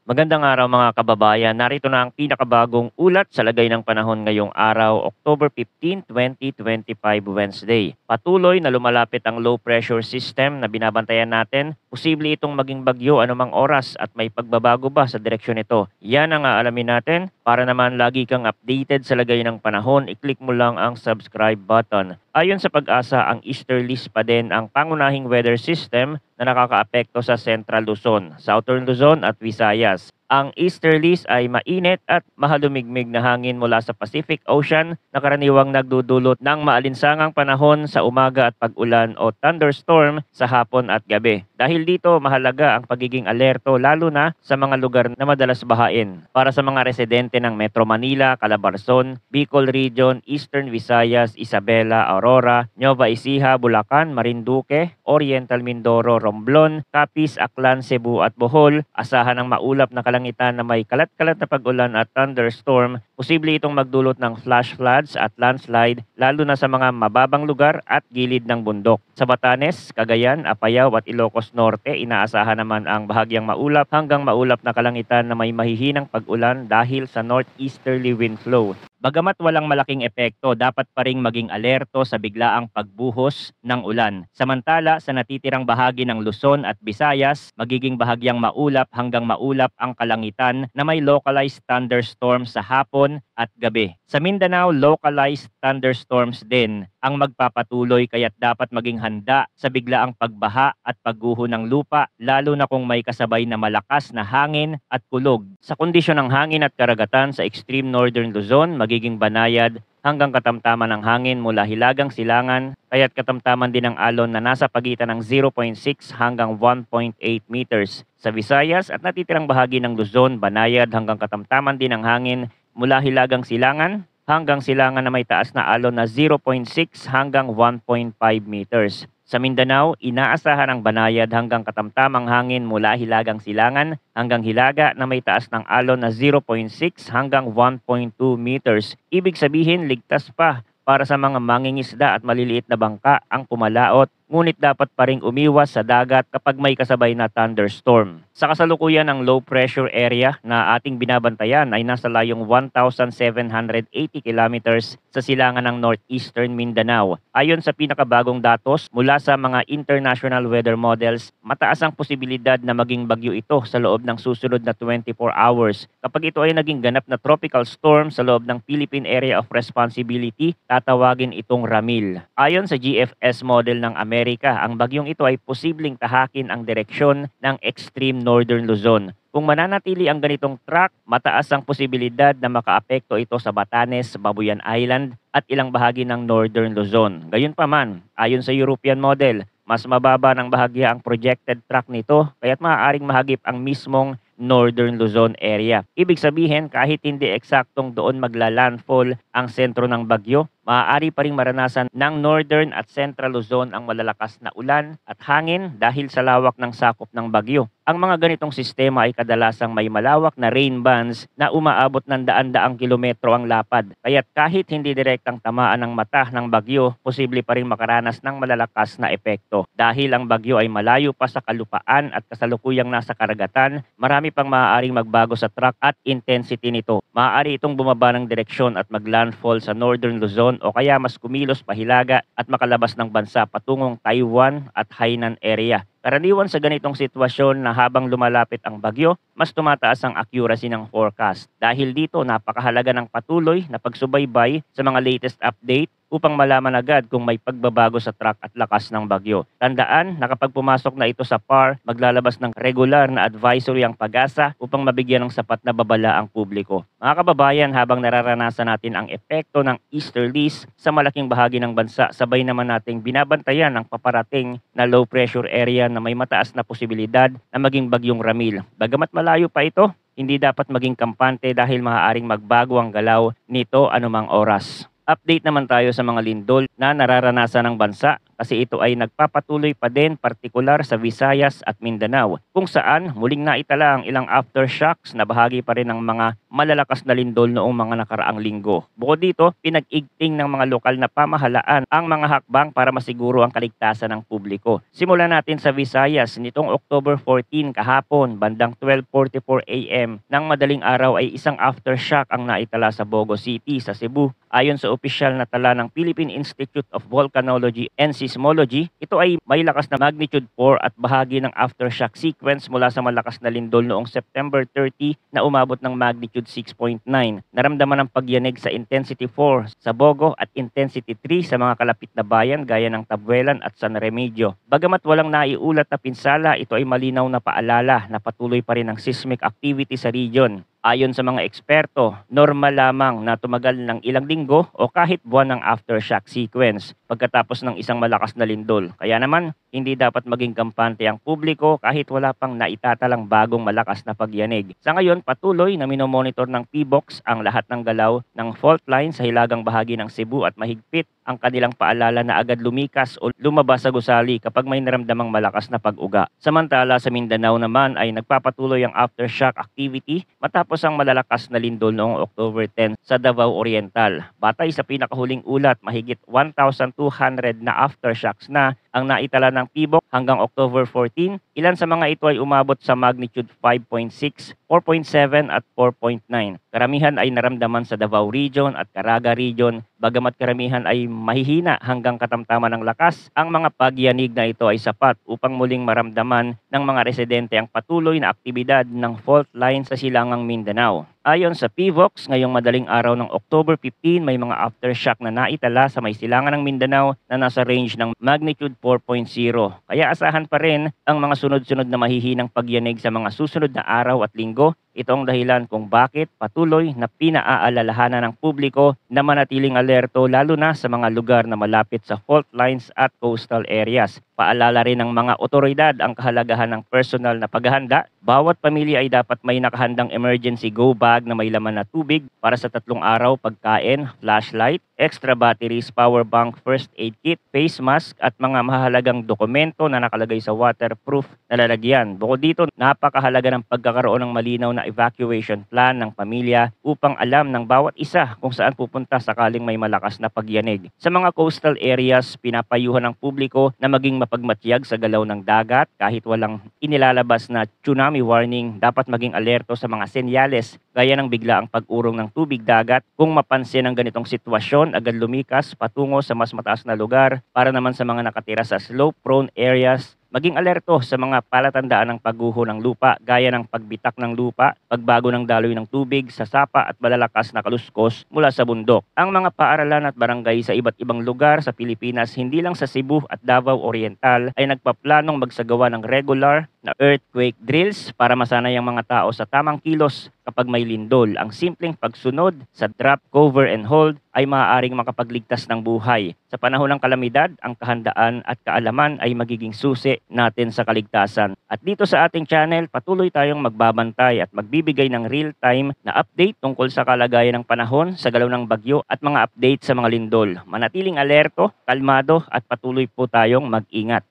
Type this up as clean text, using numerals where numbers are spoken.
Magandang araw mga kababayan. Narito na ang pinakabagong ulat sa lagay ng panahon ngayong araw, October 15, 2025, Wednesday. Patuloy na lumalapit ang low pressure system na binabantayan natin. Posible itong maging bagyo anumang oras at may pagbabago ba sa direksyon nito. Yan ang aalamin natin. Para naman lagi kang updated sa lagay ng panahon, i-click mo lang ang subscribe button. Ayon sa pag-asa, ang easterlies pa din ang pangunahing weather system na nakakaapekto sa Central Luzon, Southern Luzon at Visayas. Ang easterlies ay mainit at mahalumigmig na hangin mula sa Pacific Ocean na karaniwang nagdudulot ng maalinsangang panahon sa umaga at pag-ulan o thunderstorm sa hapon at gabi. Dahil dito, mahalaga ang pagiging alerto lalo na sa mga lugar na madalas bahain. Para sa mga residente ng Metro Manila, Calabarzon, Bicol Region, Eastern Visayas, Isabela, Aurora, Nueva Ecija, Bulacan, Marinduque, Oriental Mindoro, Romblon, Capiz, Aklan, Cebu at Bohol, asahan ng maulap na kalangitan na may kalat-kalat na pag-ulan at thunderstorm. Posible itong magdulot ng flash floods at landslide lalo na sa mga mababang lugar at gilid ng bundok. Sa Batanes, Cagayan, Apayao at Ilocos Norte, inaasahan naman ang bahagyang maulap hanggang maulap na kalangitan na may mahihinang pag-ulan dahil sa northeasterly wind flow. Bagamat walang malaking epekto, dapat pa ring maging alerto sa biglaang pagbuhos ng ulan. Samantala, sa natitirang bahagi ng Luzon at Visayas, magiging bahagyang maulap hanggang maulap ang kalangitan na may localized thunderstorm sa hapon at gabi. Sa Mindanao, localized thunderstorms din ang magpapatuloy kaya't dapat maging handa sa biglaang pagbaha at pagguho ng lupa lalo na kung may kasabay na malakas na hangin at kulog. Sa kondisyon ng hangin at karagatan sa extreme northern Luzon, magiging banayad hanggang katamtaman ng hangin mula Hilagang Silangan, kaya't katamtaman din ang alon na nasa pagitan ng 0.6 hanggang 1.8 meters. Sa Visayas at natitirang bahagi ng Luzon, banayad hanggang katamtaman din ang hangin mula Hilagang Silangan hanggang Silangan na may taas na alon na 0.6 hanggang 1.5 meters. Sa Mindanao, inaasahan ang banayad hanggang katamtamang hangin mula Hilagang Silangan hanggang Hilaga na may taas ng alon na 0.6 hanggang 1.2 meters. Ibig sabihin, ligtas pa para sa mga mangingisda at maliliit na bangka ang pumalaot, ngunit dapat pa ring umiwas sa dagat kapag may kasabay na thunderstorm. Sa kasalukuyan ng low pressure area na ating binabantayan ay nasa layong 1,780 kilometers sa silangan ng northeastern Mindanao. Ayon sa pinakabagong datos mula sa mga international weather models, mataas ang posibilidad na maging bagyo ito sa loob ng susunod na 24 hours. Kapag ito ay naging ganap na tropical storm sa loob ng Philippine Area of Responsibility, tatawagin itong Ramil. Ayon sa GFS model ng Amerika, ang bagyong ito ay posibleng tahakin ang direksyon ng extreme northern Luzon. Kung mananatili ang ganitong track, mataas ang posibilidad na makaapekto ito sa Batanes, Babuyan Island at ilang bahagi ng northern Luzon. Gayunpaman, ayon sa European model, mas mababa ng bahagya ang projected track nito kaya't maaaring mahagip ang mismong northern Luzon area. Ibig sabihin, kahit hindi eksaktong doon magla-landfall ang sentro ng bagyo, maaari pa ring maranasan ng northern at central Luzon ang malalakas na ulan at hangin dahil sa lawak ng sakop ng bagyo. Ang mga ganitong sistema ay kadalasang may malawak na rain bands na umaabot ng daan-daang kilometro ang lapad. Kaya't kahit hindi direktang tamaan ng mata ng bagyo, posible pa rin makaranas ng malalakas na epekto. Dahil ang bagyo ay malayo pa sa kalupaan at kasalukuyang nasa karagatan, marami pang maaaring magbago sa track at intensity nito. Maaari itong bumaba ng direksyon at maglandfall sa northern Luzon o kaya mas kumilos pahilaga at makalabas ng bansa patungong Taiwan at Hainan area. Karaniwan sa ganitong sitwasyon na habang lumalapit ang bagyo, mas tumataas ang accuracy ng forecast. Dahil dito, napakahalaga ng patuloy na pagsubaybay sa mga latest update upang malaman agad kung may pagbabago sa track at lakas ng bagyo. Tandaan na kapag pumasok na ito sa PAR, maglalabas ng regular na advisory ang Pag-asa upang mabigyan ng sapat na babala ang publiko. Mga kababayan, habang nararanasan natin ang epekto ng easterlies sa malaking bahagi ng bansa, sabay naman nating binabantayan ang paparating na low pressure area na may mataas na posibilidad na maging bagyong Ramil. Bagamat malayo pa ito, hindi dapat maging kampante dahil maaaring magbago ang galaw nito anumang oras. Update naman tayo sa mga lindol na nararanasan ng bansa kasi ito ay nagpapatuloy pa din partikular sa Visayas at Mindanao, kung saan muling naitala ang ilang aftershocks na bahagi pa rin ng mga malalakas na lindol noong mga nakaraang linggo. Bukod dito, pinag-igting ng mga lokal na pamahalaan ang mga hakbang para masiguro ang kaligtasan ng publiko. Simulan natin sa Visayas. Nitong October 14 kahapon, bandang 12:44 AM ng madaling araw ay isang aftershock ang naitala sa Bogo City sa Cebu. Ayon sa opisyal na tala ng Philippine Institute of Volcanology and Seismology, ito ay may lakas na magnitude 4 at bahagi ng aftershock sequence mula sa malakas na lindol noong September 30 na umabot ng magnitude 6.9. Naramdaman ang pagyanig sa intensity 4 sa Bogo at intensity 3 sa mga kalapit na bayan gaya ng Tabuelan at San Remigio. Bagamat walang naiulat na pinsala, ito ay malinaw na paalala na patuloy pa rin ang seismic activity sa region. Ayon sa mga eksperto, normal lamang na tumagal ng ilang linggo o kahit buwan ng aftershock sequence pagkatapos ng isang malakas na lindol. Kaya naman, hindi dapat maging kampante ang publiko kahit wala pang naitatalang bagong malakas na pagyanig. Sa ngayon, patuloy na minomonitor ng PBOX ang lahat ng galaw ng fault line sa hilagang bahagi ng Cebu at mahigpit ang kanilang paalala na agad lumikas o lumabas sa gusali kapag may naramdamang malakas na pag-uga. Samantala sa Mindanao naman ay nagpapatuloy ang aftershock activity matapos ang malalakas na lindol noong October 10 sa Davao Oriental. Batay sa pinakahuling ulat, mahigit 1,200 na aftershocks na ang naitala ng PBOX hanggang October 14. Ilan sa mga ito ay umabot sa magnitude 5.6, 4.7 at 4.9. Karamihan ay naramdaman sa Davao Region at Caraga Region, bagamat karamihan ay mahihina hanggang katamtaman ng lakas. Ang mga pagyanig na ito ay sapat upang muling maramdaman ng mga residente ang patuloy na aktibidad ng fault line sa silangang Mindanao. Ayon sa PVOX, ngayong madaling araw ng October 15, may mga aftershock na naitala sa may silangan ng Mindanao na nasa range ng magnitude 4.0. Kaya asahan pa rin ang mga sunod-sunod na mahihinang pagyanig sa mga susunod na araw at linggo. Ito ang dahilan kung bakit patuloy na pinaalalahanan ng publiko na manatiling alerto lalo na sa mga lugar na malapit sa fault lines at coastal areas. Paalala rin ng mga otoridad ang kahalagahan ng personal na paghahanda. Bawat pamilya ay dapat may nakahandang emergency go bag na may laman na tubig para sa 3 araw, pagkain, flashlight, extra batteries, power bank, first aid kit, face mask at mga mahalagang dokumento na nakalagay sa waterproof na lalagyan. Bukod dito, napakahalaga ng pagkakaroon ng malinaw na evacuation plan ng pamilya upang alam ng bawat isa kung saan pupunta sakaling may malakas na pagyanig. Sa mga coastal areas, pinapayuhan ng publiko na maging mapagmatyag sa galaw ng dagat kahit walang inilalabas na tsunami warning. Dapat maging alerto sa mga senyales gaya ng biglaang pag-urong ng tubig dagat. Kung mapansin ang ganitong sitwasyon, agad lumikas patungo sa mas mataas na lugar. Para naman sa mga nakatira sa slope-prone areas, maging alerto sa mga palatandaan ng pagguho ng lupa gaya ng pagbitak ng lupa, pagbago ng daloy ng tubig sa sapa at malalakas na kaluskos mula sa bundok. Ang mga paaralan at barangay sa iba't ibang lugar sa Pilipinas, hindi lang sa Cebu at Davao Oriental, ay nagpaplanong magsagawa ng regular na earthquake drills para masanay ang mga tao sa tamang kilos kapag may lindol. Ang simpleng pagsunod sa drop, cover and hold ay maaaring makapagligtas ng buhay. Sa panahon ng kalamidad, ang kahandaan at kaalaman ay magiging susi natin sa kaligtasan. At dito sa ating channel, patuloy tayong magbabantay at magbibigay ng real-time na update tungkol sa kalagayan ng panahon, sa galaw ng bagyo at mga update sa mga lindol. Manatiling alerto, kalmado at patuloy po tayong mag-ingat.